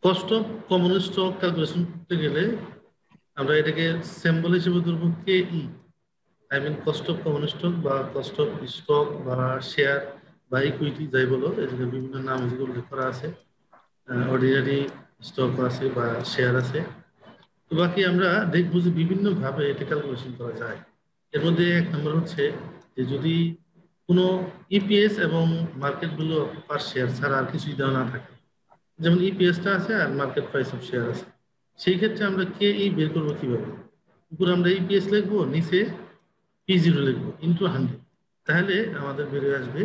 Cost of common stock calculation করতে গেলে আমরা এটাকে সিম্বল হিসেবে ধরবো K E. I mean cost of common stock বা কস্ট অফ স্টক বা শেয়ার বা ইকুইটি যাই বলো, এটাকে বিভিন্ন নাম হিসেবে উল্লেখ করা আছে। অর্ডিনারি স্টক আছে বা শেয়ার আছে। তো বাকি আমরা দেখবো যে বিভিন্ন ভাবে এটা ক্যালকুলেশন করা যায়। এর মধ্যে এক নম্বর হচ্ছে যে যদি কোনো ইপিএস এবং মার্কেট ভ্যালু পার শেয়ার ছাড়া আর কিছুই দেওয়া না থাকে, যেমন ইপিএসটা আছে আর মার্কেট প্রাইস অফ শেয়ার আছে, সেই ক্ষেত্রে আমরা কে ই বের করবো কিভাবে? উপরে আমরা ইপিএস লিখবো, নিচে P0 লিখবো ইন্টু 100। তাহলে আমাদের বেরিয়ে আসবে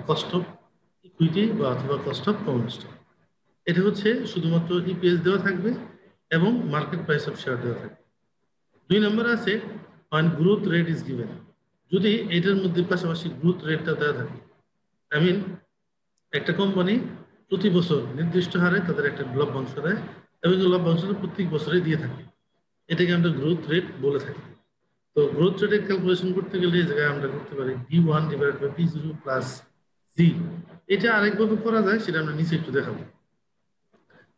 কস্ট অফ ইকুইটি বা অথবা কস্ট অফ কমন স্টক। এটা হচ্ছে শুধুমাত্র ইপিএস দেওয়া থাকবে এবং মার্কেট প্রাইস অফ শেয়ার দেওয়া থাকবে। 2 নম্বর আছে when growth rate is given. যদি এটার মধ্যে পাশাপাশি গ্রোথ রেটটা দেওয়া থাকে, আই মিন একটা কোম্পানি প্রতি বছর নির্দিষ্ট হারে তাদের একটা লভ্যাংশ দেয় এবং এই লভ্যাংশটা প্রত্যেক বছরে দিয়ে থাকে, এটাকে আমরা গ্রোথ রেট বলে থাকি। তো গ্রোথ রেটের ক্যালকুলেশন করতে গেলে এই জায়গায় আমরা করতে পারি D1 divided by P0 plus জি। এটা আরেকভাবে করা যায়, সেটা আমরা নিচে একটু দেখাবো।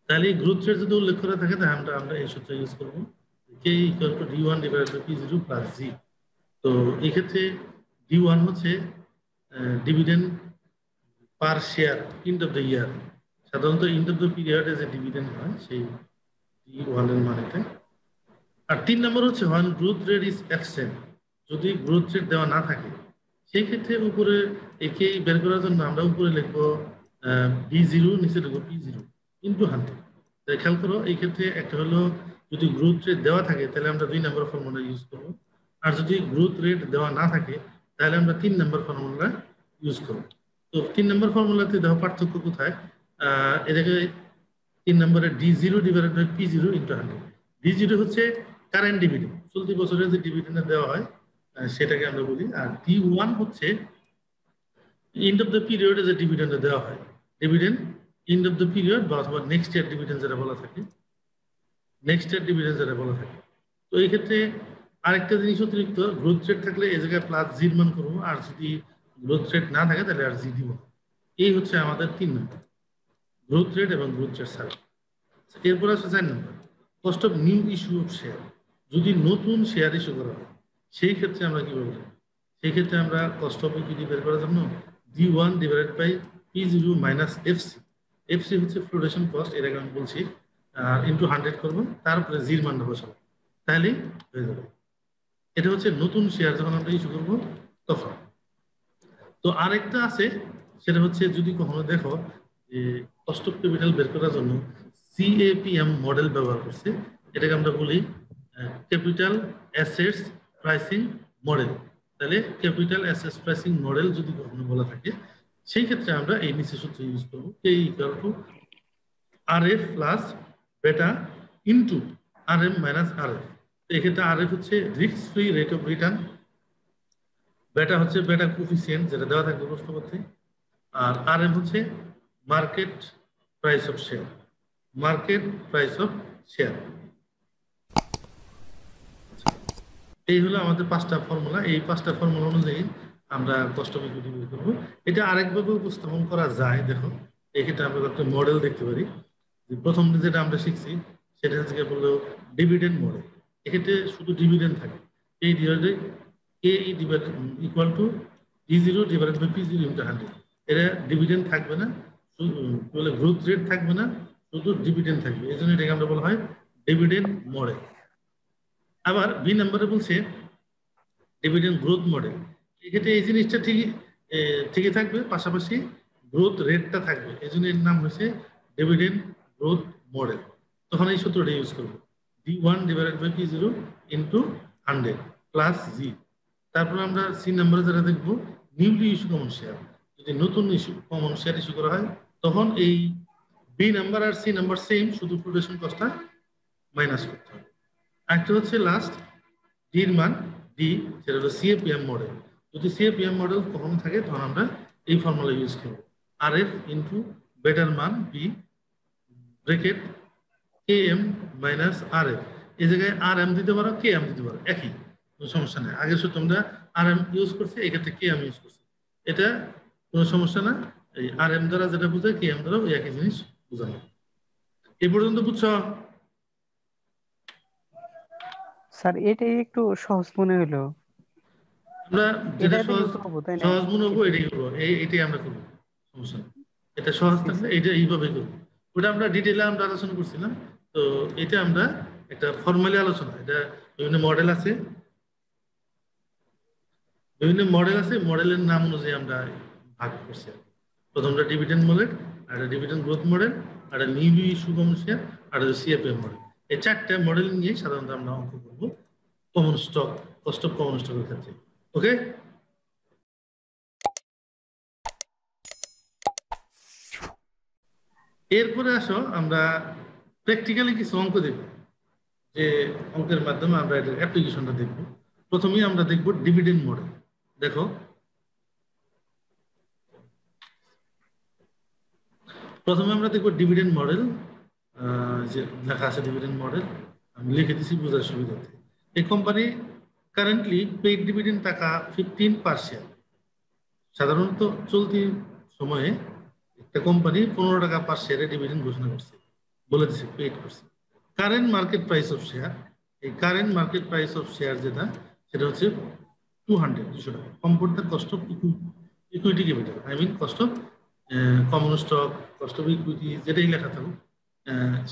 তাহলে এই গ্রোথ রেট যদি উল্লেখ করা থাকে তাহলে আমরা এই সূত্র ইউজ করবো, K equal to D1 divided by P0 plus G. তো এই ক্ষেত্রে D1 হচ্ছে dividend per share end of the year. সাধারণত এন্ড অফ দ্য পিরিয়ডে যে ডিভিডেন্ড হয় সেই D1 এর মানেতে। আর 3 নম্বর হচ্ছে when growth rate is absent. যদি গ্রোথ রেট দেওয়া না থাকে সেই ক্ষেত্রে উপরে একে বের করার জন্য আমরা উপরে লিখবো B0, নিচে লিখবো P0 ইন্টু 100। খেয়াল করো এই ক্ষেত্রে একটা হলো যদি গ্রোথ রেট দেওয়া থাকে তাহলে আমরা 2 নম্বর ফর্মুলা ইউজ করবো, আর যদি গ্রোথ রেট দেওয়া না থাকে তাহলে আমরা 3 নম্বর ফর্মুলা ইউজ করবো। তো 3 নম্বর ফর্মুলাতে দেখো পার্থক্য কোথায়। এটাকে 3 নম্বরে D0 divided by P0 into 100। D0 হচ্ছে কারেন্ট ডিভিডেন্ড, চলতি বছরে যে ডিভিডেন্ড দেওয়া হয় সেটাকে আমরা বলি। আর D1 হচ্ছে এন্ড অফ দ্য পিরিয়ডে যে ডিভিডেন্ড দেওয়া হয়, dividend and of the period বা অথবা নেক্সট ইয়ার ডিভিডেন্ড যেটা বলা থাকে, নেক্সট ইয়ার ডিভিডেন্ড যেটা বলা থাকে। তো এই ক্ষেত্রে আরেকটা জিনিস অতিরিক্ত, গ্রোথ রেট থাকলে এই জায়গায় প্লাস জির মান করবো, আর যদি গ্রোথ রেট না থাকে তাহলে আর জি দিব। এই হচ্ছে আমাদের 3 নম্বর, গ্রোথ রেট এবং গ্রোথ রেট ছাড়া। এরপর আছে 4 নম্বর, cost of new issue of share. যদি নতুন শেয়ার ইস্যু করা হয় সেই ক্ষেত্রে আমরা কি বলবো? সেই ক্ষেত্রে আমরা কস্ট অফ ইকুইটি বের করার জন্য D1 divided by P0 minus FC. FC হচ্ছে ফ্লোটেশন কস্ট, এটাকে আমি বলছি, আর ইন্টু 100 করবো, তারপরে জির মানটা বসাবো, তাহলেই হয়ে যাবে। এটা হচ্ছে নতুন শেয়ার যখন আমরা ইস্যু করবো তখন। তো আরেকটা আছে, সেটা হচ্ছে যদি কখনো দেখো যে কস্ট অফ ক্যাপিটাল বের করার জন্য CAPM মডেল ব্যবহার করছে, এটাকে আমরা বলি ক্যাপিটাল অ্যাসেটস প্রাইসিং মডেল। তাহলে ক্যাপিটাল অ্যাসেটস প্রাইসিং মডেল যদি কখনো বলা থাকে সেই ক্ষেত্রে আমরা এই নিচে সূত্র ইউজ করবো, K equal to RF plus beta into RM minus RF। এক্ষেত্রে RF হচ্ছে risk free rate of return, beta হচ্ছে বেটা কোফিসিয়েন্ট যেটা দেওয়া থাকবে প্রশ্নপত্রে, আর RM হচ্ছে market price of share, market price of share. এই হলো আমাদের 5টা ফর্মুলা। এই 5টা ফর্মুলা অনুযায়ী আমরা কস্ট অফ ইকুইটি বের করবো। এটা আরেকভাবে উপস্থাপন করা যায়, দেখো এক্ষেত্রে আমরা একটা মডেল দেখতে পারি। প্রথম যেটা আমরা শিখছি সেটা হচ্ছে বললো ডিভিডেন্ড মডেল। এক্ষেত্রে শুধু ডিভিডেন্ড থাকে, এই ডিভাইডে K equal to D0 divided by P0 into 100। এটা ডিভিডেন্ড থাকবে না, বলে গ্রোথ রেট থাকবে না, শুধু ডিভিডেন্ড থাকবে, এই জন্য এটাকে আমরা বলা হয় ডিভিডেন্ড মডেল। আবার বি নম্বরে বলছে ডিভিডেন্ড গ্রোথ মডেল। এক্ষেত্রে এই জিনিসটা ঠিকই থাকবে, পাশাপাশি গ্রোথ রেটটা থাকবে, এই জন্য এর নাম হচ্ছে ডিভিডেন্ড গ্রোথ মডেল। তখন এই সূত্রটা ইউজ করবো, D1 divided by P0 into 100 plus G. তারপর আমরা সি নাম্বারে যেটা দেখবো নিউলি ইস্যু কমন শেয়ার। যদি নতুন ইস্যু কমন শেয়ার ইস্যু করা হয় তখন এই বি নাম্বার আর সি নাম্বার সেম, শুধু ফ্লোটেশন কস্টটা মাইনাস করতে হবে। একটা হচ্ছে লাস্ট ডির মান ডি, সেটা হলো CAPM মডেল। যদি CAPM মডেল কখনো থাকে তখন আমরা এই ফর্মুলা ইউজ করবো, RF ইন্টু বেটার মান B bracket KM minus RF। এই জায়গায় RM দিতে পারো, KM দিতে পারো, একই, কোনো সমস্যা নেই। আগের সূত্রে আমরা RM ইউজ করছি, এক্ষেত্রে KM ইউজ করছি, এটা কোনো সমস্যা না। এই RM দ্বারা যেটা বোঝায় KM দ্বারা ওই একই জিনিস বোঝানো। এই পর্যন্ত বুঝছো? স্যার এটাই একটু সহজ মনে হলো। আমরা যেটা এটা সহজ দিয়েও তো হবো তাই না? সহজ মনে হবো এটা এটাই করবো, এটাই আমরা করবো, সমস্যা নেই। এটা সহজ জি থাকলে স্যার। এটা এইভাবে করবো। ওটা আমরা ডিটেইলে আমরা আলোচনা করছিলাম। তো এটা আমরা একটা ফর্মালি আলোচনা, এটা বিভিন্ন মডেল আছে, মডেলের নাম অনুযায়ী আমরা ভাগ করছি। প্রথমটা ডিভিডেন্ড মডেল, আর একটা ডিভিডেন্ড গ্রোথ মডেল, আর একটা নিউলি ইস্যু কমন শেয়ার, আর একটা সিএফএম মডেল। এই চারটা মডেল নিয়ে সাধারণত আমরা অঙ্ক করবো common stock, cost of common স্টকের ক্ষেত্রে। ওকে, এরপরে আসো আমরা প্র্যাকটিক্যালি কিছু অঙ্ক দেখব, যে অঙ্কের মাধ্যমে আমরা এটার অ্যাপ্লিকেশনটা দেখব। প্রথমেই আমরা দেখব ডিভিডেন্ড মডেল। দেখো, প্রথমে আমরা দেখব ডিভিডেন্ড মডেল, যে লেখা আছে ডিভিডেন্ড মডেল, আমি লিখে দিচ্ছি বোঝার সুবিধার্থে। এই কোম্পানি কারেন্টলি পেইড ডিভিডেন্ড টাকা 15 পার শেয়ার। সাধারণত চলতি সময়ে একটা কোম্পানি 15 টাকা পার শেয়ারে ডিভিডেন্ড ঘোষণা করছে, বলে দিচ্ছে পেইড করছে। Current market price of share, এই current market price of share যেটা, সেটা হচ্ছে 200 টাকা। Compute the cost of equity capital, I mean cost of common stock, cost of equity, যেটাই লেখা থাকুক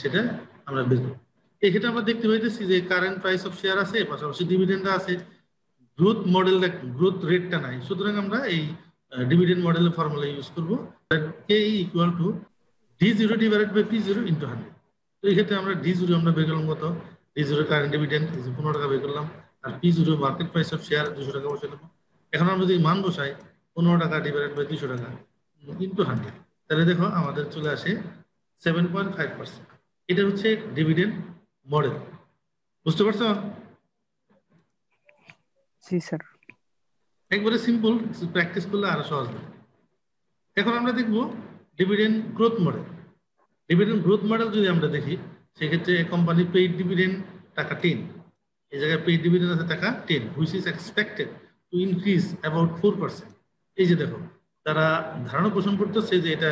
সেটা আমরা বের করব। এক্ষেত্রে আমরা দেখতে পাইতেছি যে কারেন্ট প্রাইস অফ শেয়ার আছে, পাশাপাশি ডিভিডেন্ড আছে, গ্রোথ মডেল, গ্রোথ রেটটা নাই। সুতরাং আমরা এই ডিভিডেন্ড মডেলের ফর্মুলা ইউজ করব, K equal to D zero divided by P zero into 100। তো এই ক্ষেত্রে আমরা ডি জিরো আমরা বের করলাম কত, ডি জিরো কারেন্ট ডিভিডেন্ড 15 টাকা বের করলাম, আর P zero market price of share 200 টাকা বসালাম। এখন আমরা যদি মান বসাই 15 টাকা ডিভাইডেড বাই 200 টাকা ইন্টু 100, তাহলে দেখো আমাদের চলে আসে 7.5%। এটা হচ্ছে ডিভিডেন্ড মডেল। বুঝতে পারছো? জি স্যার। একবারে সিম্পল, প্র্যাকটিস করলে আরো সহজ হবে। এখন আমরা দেখব dividend growth model. Dividend growth model যদি আমরা দেখি, সেক্ষেত্রে কোম্পানি পেইড ডিভিডেন্ড টাকা 10, এই জায়গায় পেইড ডিভিডেন্ড আছে টাকা 10, which is expected to increase about 4%। এই যে দেখো, তারা ধারণা পোষণ করতেছে যে এটা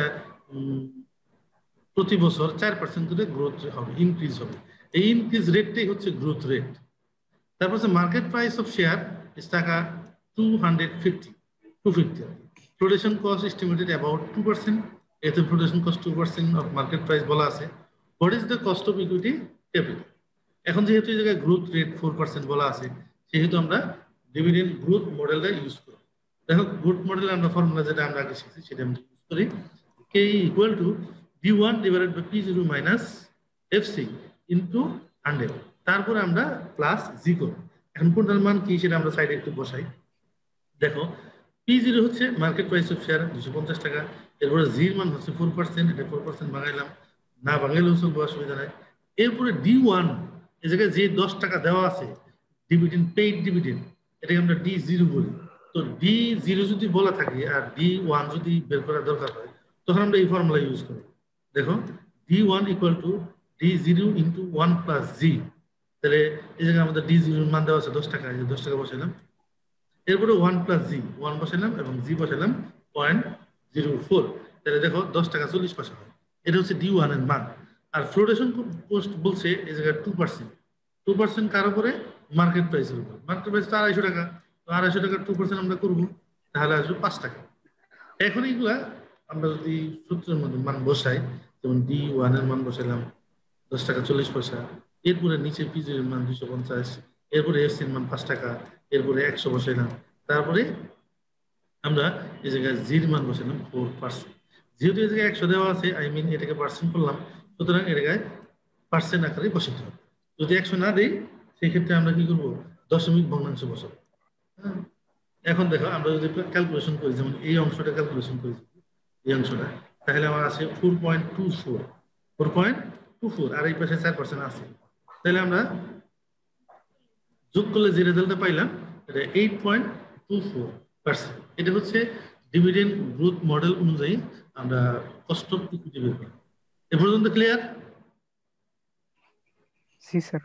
প্রতি বছর 4% করে গ্রোথ হবে, ইনক্রিজ হবে। এই ইনক্রিজ রেটটাই হচ্ছে গ্রোথ রেট। তারপর হচ্ছে market price of share is টাকা 250 ফ্লোটেশন কস্ট এস্টিমেটেড অ্যাবাউট 2%। এতে flotation cost 2% of market price বলা আছে। What is the cost of equity capital? এখন যেহেতু এই জায়গায় গ্রোথ রেট 4% বলা আছে, সেহেতু আমরা ডিভিডেন্ড গ্রোথ মডেলটা ইউজ করি। দেখো, গ্রোথ মডেলে আমরা ফর্মুলা যেটা আমরা আগে শিখছি সেটা আমরা ইউজ করি, K equal to D one divided by P zero minus FC into 100, তারপরে আমরা প্লাস জি করব। এখন কোনটার মান কি সেটা আমরা সাইডে একটু বসাই। দেখো, পি জিরো হচ্ছে মার্কেট প্রাইস অফ শেয়ার 250 টাকা, এরপরে জির মান হচ্ছে 4%, এটা 4% ভাঙাইলাম, না ভাঙাইলেও চলবে, অসুবিধা নাই। এরপরে ডি ওয়ান, এই জায়গায় যে 10 টাকা দেওয়া আছে ডিভিডেন্ড, পেইড ডিভিডেন্ড, এটাকে আমরা ডি জিরো বলি। তো ডি জিরো যদি বলা থাকে আর ডি ওয়ান যদি বের করার দরকার হয়, তখন আমরা এই ফর্মুলা ইউজ করি। দেখো, D one equal to D zero into 1 plus G. তাহলে এই জায়গায় আমাদের ডি জিরোর মান দেওয়া আছে 10 টাকা, এই যে 10 টাকা বসাইলাম, এরপরে 1 প্লাস জি, 1 বসাইলাম এবং জি বসাইলাম 0.04। তাহলে দেখো 10 টাকা 40 পয়সা হয়। এটা হচ্ছে ডি ওয়ান এর মান। আর ফ্লোটেশন কোস্ট বলছে এই জায়গায় 2%। 2% কার উপরে? মার্কেট প্রাইসের উপর। মার্কেট প্রাইস তো 250 টাকা, তো 250 টাকার 2% আমরা করবো, তাহলে আসবে 5 টাকা। এখন এইগুলা আমরা যদি সূত্রের মধ্যে মান বসাই, যেমন ডি ওয়ান এর মান বসাইলাম 10 টাকা 40 পয়সা, এরপরে নিচে পিজের মান 250, এরপরে এফ সির মান 5 টাকা, এরপরে 100 বসাইলাম, তারপরে আমরা এই জায়গায় জির মান বসাইলাম 4%। যেহেতু এই জায়গায় 100 দেওয়া আছে, আই মিন এটাকে পার্সেন্ট করলাম, সুতরাং এর জায়গায় পার্সেন্ট আকারে বসাতে হবে। যদি 100 না দেই, সেই ক্ষেত্রে আমরা কি করবো, দশমিক ভগ্নাংশ বসাবো। হ্যাঁ, এখন দেখো, আমরা যদি ক্যালকুলেশন করি, যেমন এই অংশটা ক্যালকুলেশন করি, এই অংশটা, তাহলে আমার আছে 4.24, 4.24, আর এই পাশে 4% আছে। তাহলে আমরা যোগ করলে যে রেজাল্টটা পাইলাম, এটা 8.24%। এটা হচ্ছে ডিভিডেন্ড গ্রোথ মডেল অনুযায়ী আমরা কস্ট অফ ইকুইটি বের করি। এ পর্যন্ত ক্লিয়ার? জি স্যার।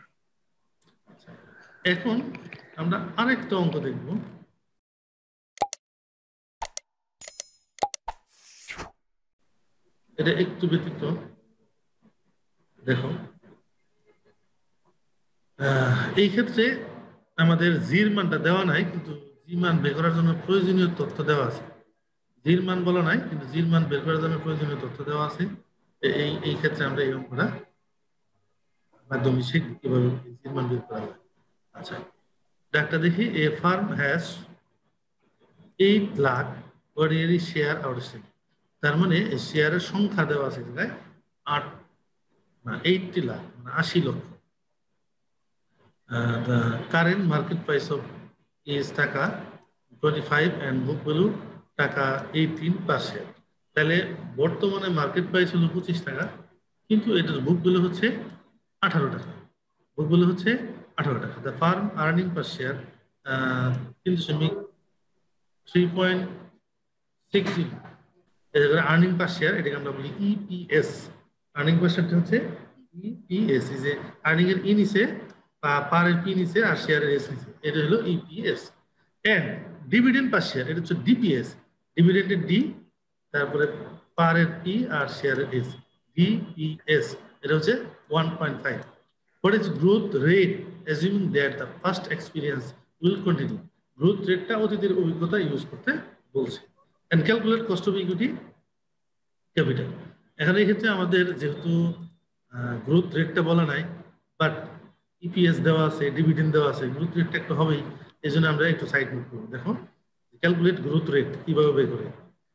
এখন আমরা আরেকটা অঙ্ক দেখব। এটা একটু ব্যতিক্রম। দেখো এই ক্ষেত্রে আমাদের জির মানটা দেওয়া নাই, কিন্তু জি মান বের করার জন্য প্রয়োজনীয় তথ্য দেওয়া আছে। জির মান বলা নাই, কিন্তু জির মান বের করার জন্য প্রয়োজনীয় তথ্য দেওয়া আছে। এই ক্ষেত্রে আমরা এই অঙ্কটা মাধ্যমে শিখব কিভাবে জির মান বের করা যায়। আচ্ছা, ডাকটা দেখি। A firm has 8 lakh ordinary share outstanding. তার মানে শেয়ারের সংখ্যা দেওয়া আছে জায়গায় 8 না 80 লাখ, মানে 80 লক্ষ। The current market price of is টাকা 25 and book value টাকা 18 per share। তাহলে বর্তমানে মার্কেট প্রাইস হলো 25 টাকা, কিন্তু এটার বুক ভ্যালু হচ্ছে 18 টাকা। বুক ভ্যালু হচ্ছে 18 টাকা। The farm earning per share 3.60। Earning per share এটাকে আমরা বলি ইপিএস। আর্নিং পার শেয়ারটা হচ্ছে ইপিএস, এই যে আর্নিং এর ই নিচে পার এর পি নিচে আর শেয়ারের এস নিচে, এটা হলো EPS. And dividend per share এটা হচ্ছে ডিপিএস। ডিভিডেন্ডের ডি, তারপরে পার এর পি আর শেয়ারের এস, ডিপিএস। এটা হচ্ছে 1.5। What is growth rate assuming that the first experience will continue. Growth রেটটা অতীতের অভিজ্ঞতা ইউজ করতে বলছে। And calculate cost of equity capital. এখানে এই ক্ষেত্রে আমাদের যেহেতু গ্রোথ রেটটা বলা নাই, বাট ইপিএস দেওয়া আছে, ডিভিডেন্ড দেওয়া আছে, গ্রোথ রেটটা একটু হবেই। এই জন্য আমরা একটু সাইড নোট করবো। দেখো ক্যালকুলেট গ্রোথ রেট কিভাবে বের করে।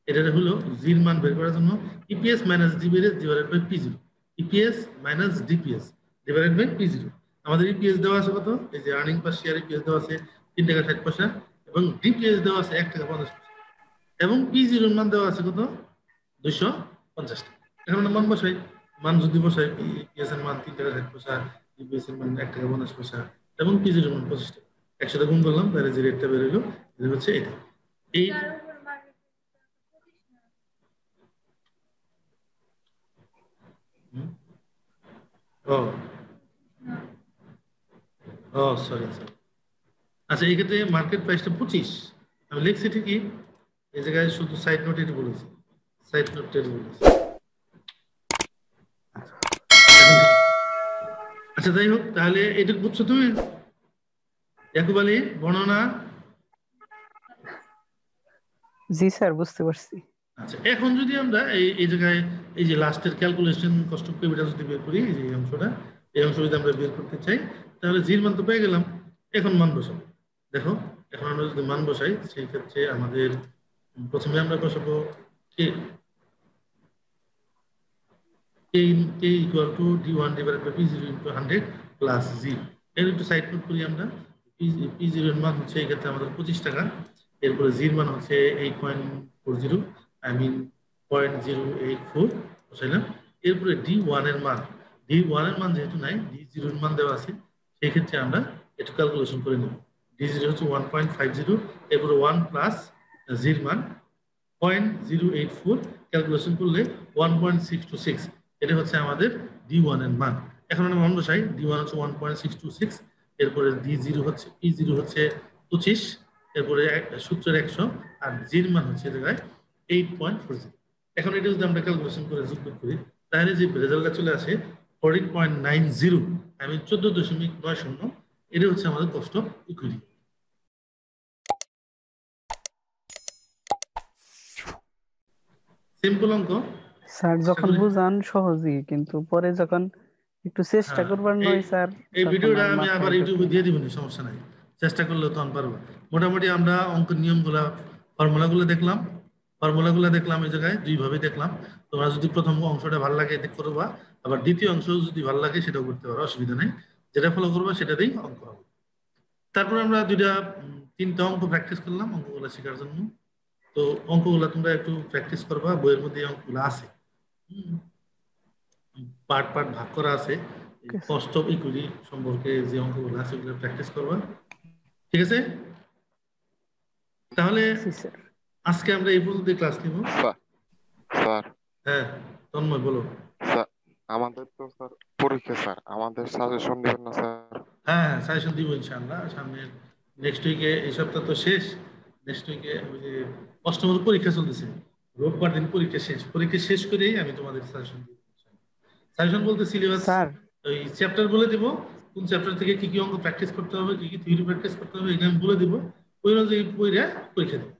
এটা হলো জির মান বের করার জন্য EPS minus DPS divided by P zero. EPS minus DPS divided by P zero. আমাদের ইপিএস দেওয়া আছে কত? এই যে আর্নিং পার শেয়ার ইপিএস দেওয়া আছে 3 টাকা 60 পয়সা, এবং ডিপিএস দেওয়া আছে 1 টাকা 50 পয়সা, এবং পি জিরোর মান দেওয়া আছে কত? 250 টাকা। এখন আমরা মান বসাই। মান যদি বসাই, পিএস এর মান 3 টাকা 60 পয়সা, ডিপিএস এর মান 1 টাকা 50 পয়সা, এবং পি জিরোর মান 25 টাকা, একসাথে গুণ করলাম, তাহলে যে রেটটা বের হলো এটা হচ্ছে এটা। এই ও ও সরি সরি। আচ্ছা, এই ক্ষেত্রে মার্কেট প্রাইসটা 25। আমি লিখছি ঠিকই, এই জায়গায় শুধু সাইড নোট এটা বলেছি, সাইড নোট এটা বলেছি। আচ্ছা যাই হোক, তাহলে এটা বুঝছো তুমি ইয়াকুব আলী বর্ণনা? জি স্যার, বুঝতে পারছি। আচ্ছা, এখন যদি আমরা এই জায়গায় এই যে লাস্টের ক্যালকুলেশন কস্ট অফ ক্যাপিটাল যদি বের করি, এই যে অংশটা, এই অংশ যদি আমরা বের করতে চাই, তাহলে জির মান তো পেয়ে গেলাম। এখন মান বসাবো। দেখো এখন আমরা যদি মান বসাই, সেই ক্ষেত্রে আমাদের প্রথমে আমরা বসাবো K K equal to D one divided by P zero into 100 plus zero. এর একটু সাইড নোট করি আমরা। পি জিরো এর মান হচ্ছে এই ক্ষেত্রে আমাদের 25 টাকা। এরপরে জির মান হচ্ছে 8.40, আই মিন 0.084 বসাইলাম। এরপরে ডি ওয়ান এর মান, ডি ওয়ান এর মান যেহেতু নাই, ডি জিরো এর মান দেওয়া আছে, সেই ক্ষেত্রে আমরা একটু ক্যালকুলেশন করে নেব। ডি জিরো হচ্ছে 1.50, এরপরে 1 প্লাস জির মান 0.084, ক্যালকুলেশন করলে 1.626। এটা হচ্ছে আমাদের ডি ওয়ান এর মান। এখন আমরা মান বসাই। ডি ওয়ান হচ্ছে 1.626, এরপরে ডি জিরো হচ্ছে পি জিরো হচ্ছে 25, এরপরে সূত্রের 100, আর জির মান হচ্ছে জায়গায় 8.40। এখন এটা যদি আমরা ক্যালকুলেশন করে যোগ করি, তাহলে যে রেজাল্টটা চলে আসে 14.90, আই মিন 14.90। এটা হচ্ছে আমাদের কস্ট অফ ইকুইটি। সিম্পল অঙ্ক স্যার যখন বুঝান সহজই, কিন্তু পরে যখন একটু চেষ্টা করবার নয় স্যার, এই তখন ভিডিওটা আর আমি আবার মাথায় ঢোকে ইউটিউবে না। দিয়ে দিব, সমস্যা নাই, চেষ্টা করলে তো আমি পারবো। মোটামুটি আমরা অঙ্কের নিয়মগুলা, ফর্মুলাগুলো দেখলাম, এই জায়গায় দুই ভাবে দেখলাম। তোমরা যদি প্রথম অংশটা ভালো লাগে এটা করবা, আবার দ্বিতীয় অংশ যদি ভালো লাগে সেটাও করতে পারো, অসুবিধা নেই। যেটা ফলো করবা সেটাতেই অঙ্ক হবে। তারপর আমরা তিনটা অঙ্ক প্র্যাকটিস করলাম অঙ্কগুলো শেখার জন্য। তো অঙ্কগুলো তোমরা একটু প্র্যাকটিস করবা, বইয়ের মধ্যে এই অঙ্কগুলো আছে, পার্ট পার্ট ভাগ করা আছে। Okay sir. Cost of equity সম্পর্কে যে অঙ্কগুলো আছে ওগুলো প্র্যাকটিস করবা, ঠিক আছে? তাহলে জি স্যার। আজকে আমরা এই পর্যন্ত ক্লাস নিব। স্যার হ্যাঁ তন্ময় বলো। স্যার আমাদের তো স্যার পরীক্ষা, স্যার আমাদের সাজেশন দিবেন না স্যার? হ্যাঁ সাজেশন দিব ইনশাআল্লাহ সামনের নেক্সট উইকে। এই সপ্তাহ তো শেষ, নেক্সট উইকে ওই যে অষ্টম পরীক্ষা চলতেছে, রোববার দিন পরীক্ষা শেষ, পরীক্ষা শেষ করেই আমি তোমাদের সাজেশন দিব। সাজেশন বলতে সিলেবাস, স্যার ওই চ্যাপ্টার বলে দিব, কোন চ্যাপ্টার থেকে কি কি অঙ্ক প্র্যাকটিস করতে হবে, কি কি থিওরি প্র্যাকটিস করতে হবে, এটা আমি বলে দিব। ওই অনুযায়ী পড়ে পরীক্ষা দেব।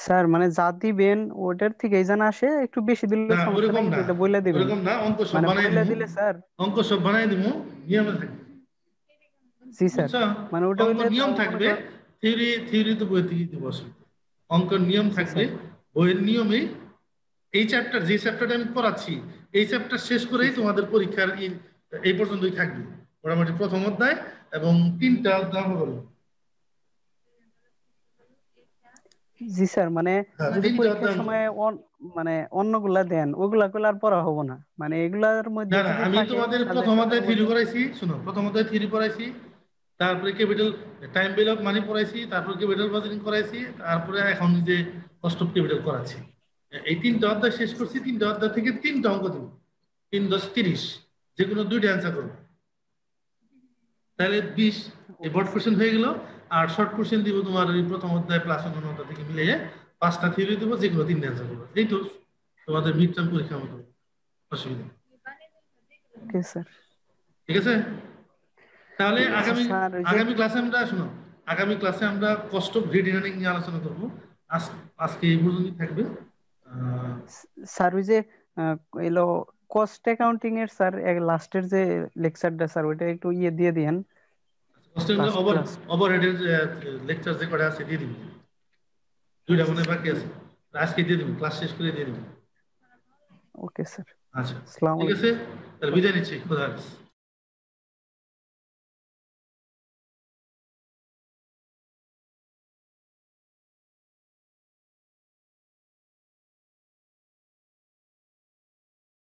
স্যার মানে যা দিবেন ওটার থেকে জানা আসে, একটু বেশি দিলে না সমস্যা নাই, ওরকম কিন্তু না, এটা বইলা দিবেন। ওরকম না, অঙ্ক সব মানে বানাই বইলা দিব, দিলে স্যার। অঙ্ক সব বানাই দিব, নিয়মে থাকবে। জি স্যার, বুঝছো? মানে ওটা অঙ্ক হইলে তো নিয়ম মনে থাকবে, করেন। থিওরি থিওরি তো বই থেকে দিব আসলে। অঙ্কের নিয়ম জি থাকবে, স্যার। বইয়ের নিয়মেই। এই চ্যাপ্টার, যে চ্যাপ্টারটা আমি পড়াচ্ছি, এই চ্যাপ্টার শেষ জি করেই স্যার। তোমাদের পরীক্ষার এই পর্যন্তই থাকবে মোটামুটি প্রথম অধ্যায়, এবং 3টা অধ্যায় হবে। জি স্যার, মানে হ্যাঁ যদি 3টা পরীক্ষার অধ্যায় অঙ্ক। সময় মানে অন্যগুলা দেন, ওগুলা করলে আর পড়া হবো না, মানে এগুলার না মধ্যে না, যদি আমি থাকে তোমাদের প্রথম সাজেশনের অধ্যায় থিওরি মধ্যে। পড়াইছি, শোনো, প্রথম অধ্যায় থিওরি পড়াইছি, তারপরে capital time value of money পড়াইছি, তারপর ক্যাপিটাল বাজারিং করাইছি, তারপরে এখন যে কস্ট অফ ক্যাপিটাল করাচ্ছি। এই 3টা অধ্যায় শেষ করছি, 3টা অধ্যায় থেকে 3টা অঙ্ক দিব, 3 10 30, যে কোনো 2টা অ্যান্সার করবো, তাহলে 20। এই ওকে বড় কোশ্চেন হয়ে গেল। আর শর্ট কোশ্চেন দিব তোমার ওই প্রথম অধ্যায় প্লাস অন্যান্য অধ্যায় থেকে মিলিয়ে 5টা থিওরি দেবো, যেগুলো 3টা অ্যান্সার করবো। এই তো তোমাদের মিড টার্ম পরীক্ষার মতো, অসুবিধা নেই। Okay sir. ঠিক আছে? তাহলে আচ্ছা আগামী স্যার, ওই যে আগামী ক্লাসে আমরা, শুনো, আগামী ক্লাসে আমরা কস্ট অফ গ্রিড ইনারিং নিয়ে আলোচনা করবো। আজকে এই পর্যন্তই থাকবে। আহ, স্যার ওই যে এলো কস্ট অ্যাকাউন্টিং এর স্যার লাস্টের যে লেকচারটা স্যার, ওইটা একটু ইয়ে দিয়ে দিয়েন, কস্টের লাস্ট ওভার ক্লাস। ওভারহেডের লেকচার যে কটা আছে দিয়ে দিবি, 2টা আচ্ছা মনে হয় স্যার। বাকি আছে, আজকে দিয়ে দিবি, ক্লাস শেষ করে দিয়ে দিবি। Okay sir. আচ্ছা, আসসালামু ঠিক আছে, আলাইকুম। তাহলে বিদায় নিচ্ছি, খোদা হাফেজ।